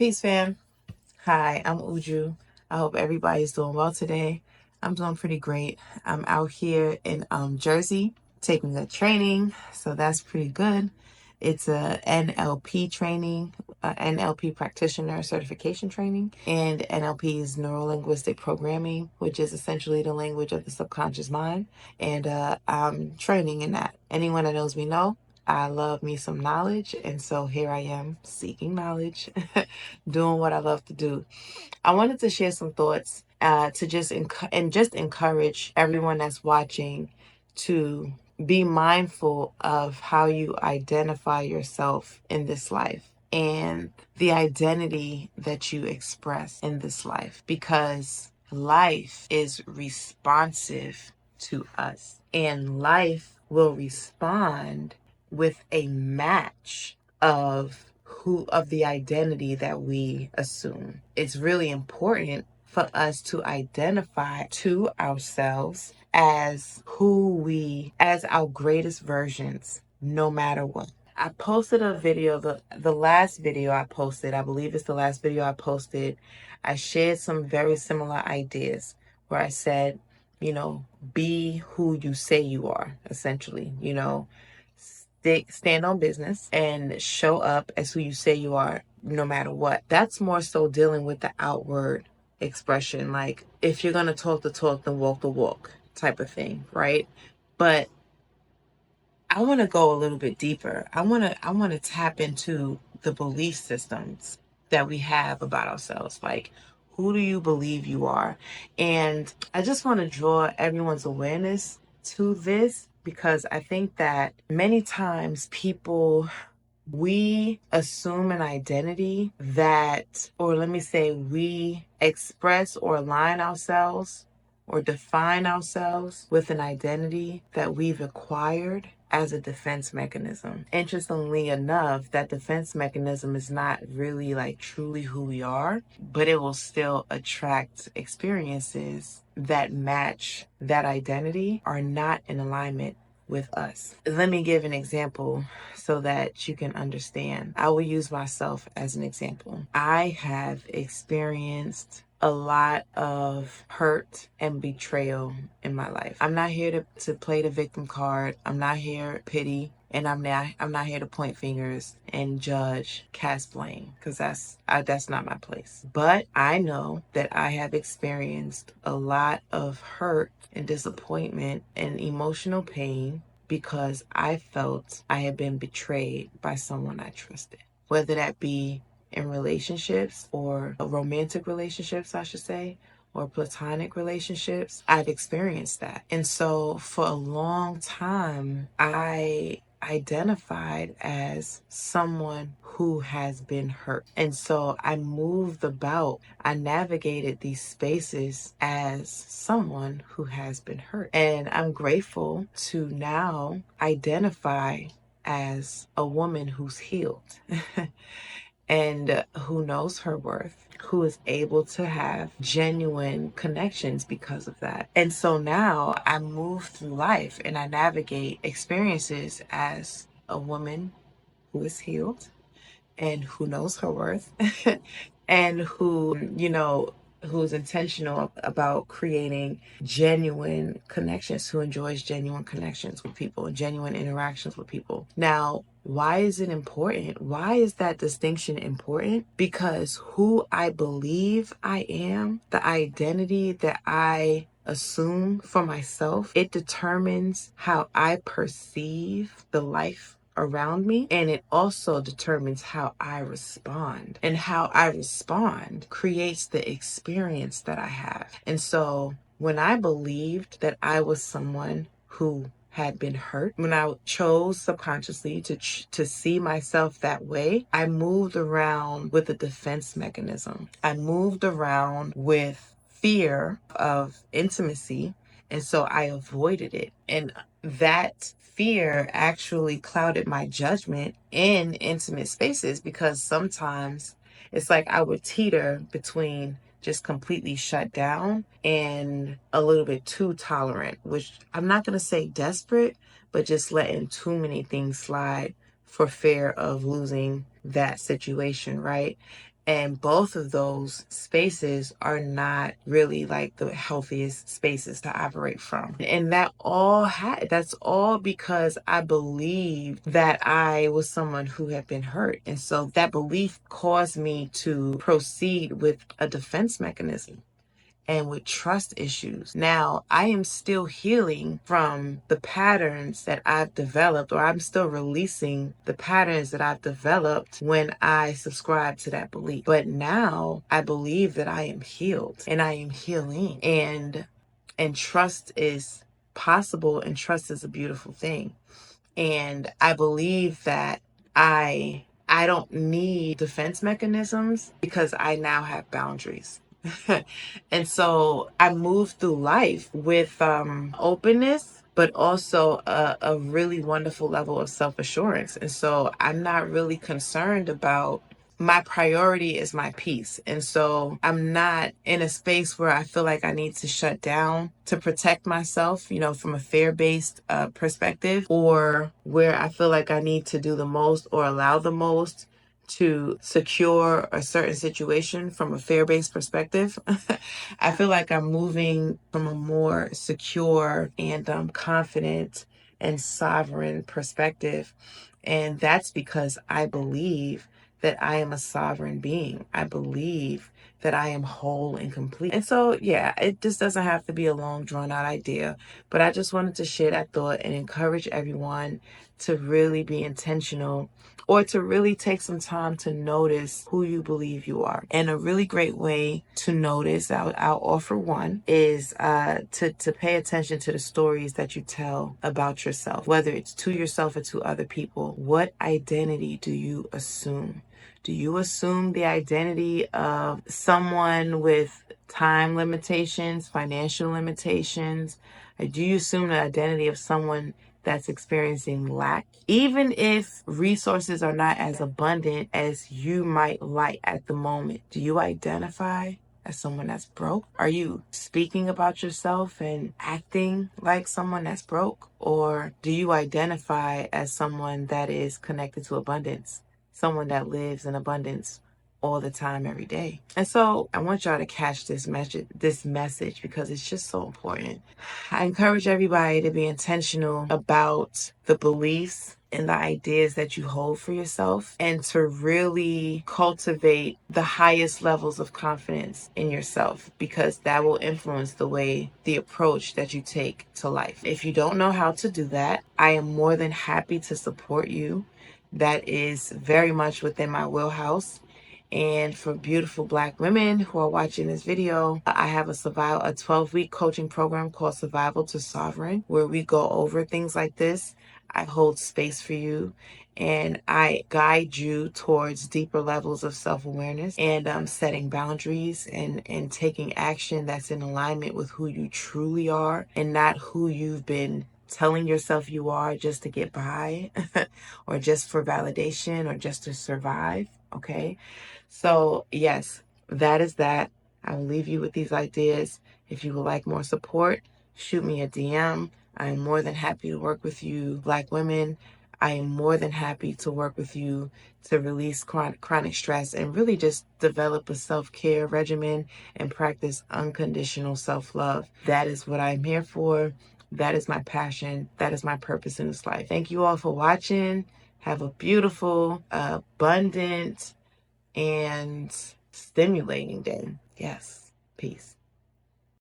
Peace, fam. Hi, I'm Uju. I hope everybody's doing well today. I'm doing pretty great. I'm out here in Jersey taking a training, so that's pretty good. It's a NLP training, NLP practitioner certification training, and NLP is neuro linguistic programming, which is essentially the language of the subconscious mind. And I'm training in that. Anyone that knows me know I love me some knowledge, and so here I am seeking knowledge, doing what I love to do. I wanted to share some thoughts to just encourage everyone that's watching to be mindful of how you identify yourself in this life and the identity that you express in this life, because life is responsive to us and life will respond with a match of the identity that we assume. It's really important for us to identify to ourselves as as our greatest versions, no matter what. I posted a video, the last video I posted, I believe it's the last video I posted, I shared some very similar ideas where I said, be who you say you are, essentially, stand on business and show up as who you say you are, no matter what. That's more so dealing with the outward expression. Like, if you're going to talk the talk, then walk the walk type of thing, right? But I want to go a little bit deeper. I want to tap into the belief systems that we have about ourselves. Like, who do you believe you are? And I just want to draw everyone's awareness to this, because I think that many times we assume an identity or let me say, we express or align ourselves or define ourselves with an identity that we've acquired as a defense mechanism. Interestingly enough, that defense mechanism is not really like truly who we are, but it will still attract experiences that match that identity, are not in alignment with us. Let me give an example so that you can understand. I will use myself as an example. I have experienced a lot of hurt and betrayal in my life. I'm not here to play the victim card. I'm not here to pity, and I'm not here to point fingers and judge, cast blame, because that's not my place. But I know that I have experienced a lot of hurt and disappointment and emotional pain because I felt I had been betrayed by someone I trusted, whether that be in relationships or romantic relationships, I should say, or platonic relationships. I've experienced that. And so for a long time, I identified as someone who has been hurt. And so I navigated these spaces as someone who has been hurt. And I'm grateful to now identify as a woman who's healed and who knows her worth, who is able to have genuine connections because of that. And so now I move through life and I navigate experiences as a woman who is healed and who knows her worth and who's intentional about creating genuine connections, who enjoys genuine connections with people and genuine interactions with people. Now, why is it important? Why is that distinction important? Because who I believe I am, the identity that I assume for myself, it determines how I perceive the life around me, and it also determines how I respond, and how I respond creates the experience that I have. And so when I believed that I was someone who had been hurt, when I chose subconsciously to see myself that way, I moved around with a defense mechanism. I moved around with fear of intimacy, and so I avoided it. And that fear actually clouded my judgment in intimate spaces, because sometimes it's like I would teeter between just completely shut down and a little bit too tolerant, which I'm not going to say desperate, but just letting too many things slide for fear of losing that situation, right? And both of those spaces are not really like the healthiest spaces to operate from. And that's all because I believed that I was someone who had been hurt. And so that belief caused me to proceed with a defense mechanism and with trust issues. Now, I am still healing from the patterns that I've developed, or I'm still releasing the patterns that I've developed when I subscribe to that belief. But now I believe that I am healed and I am healing, and trust is possible, and trust is a beautiful thing. And I believe that I don't need defense mechanisms because I now have boundaries. And so I move through life with openness, but also a really wonderful level of self-assurance. And so I'm not really concerned about, my priority is my peace. And so I'm not in a space where I feel like I need to shut down to protect myself, from a fear-based perspective, or where I feel like I need to do the most or allow the most to secure a certain situation from a fear-based perspective. I feel like I'm moving from a more secure and confident and sovereign perspective. And that's because I believe that I am a sovereign being. I believe that I am whole and complete. And so, yeah, it just doesn't have to be a long, drawn out idea, but I just wanted to share that thought and encourage everyone to really be intentional, or to really take some time to notice who you believe you are. And a really great way to notice, I'll offer one, is to pay attention to the stories that you tell about yourself, whether it's to yourself or to other people. What identity do you assume? Do you assume the identity of someone with time limitations, financial limitations? Or do you assume the identity of someone that's experiencing lack? Even if resources are not as abundant as you might like at the moment, do you identify as someone that's broke? Are you speaking about yourself and acting like someone that's broke? Or do you identify as someone that is connected to abundance? Someone that lives in abundance all the time, every day. And so I want y'all to catch this message because it's just so important. I encourage everybody to be intentional about the beliefs and the ideas that you hold for yourself, and to really cultivate the highest levels of confidence in yourself, because that will influence the approach that you take to life. If you don't know how to do that, I am more than happy to support you. That is very much within my wheelhouse. And for beautiful Black women who are watching this video, I have a 12-week coaching program called Survival to Sovereign, where we go over things like this. I hold space for you, and I guide you towards deeper levels of self-awareness and setting boundaries and taking action that's in alignment with who you truly are, and not who you've been telling yourself you are just to get by or just for validation or just to survive. Okay. So yes, that is that. I will leave you with these ideas. If you would like more support, shoot me a DM. I am more than happy to work with you, Black women. I am more than happy to work with you to release chronic stress and really just develop a self-care regimen and practice unconditional self-love. That is what I'm here for. That is my passion. That is my purpose in this life. Thank you all for watching. Have a beautiful, abundant, and stimulating day. Yes. Peace.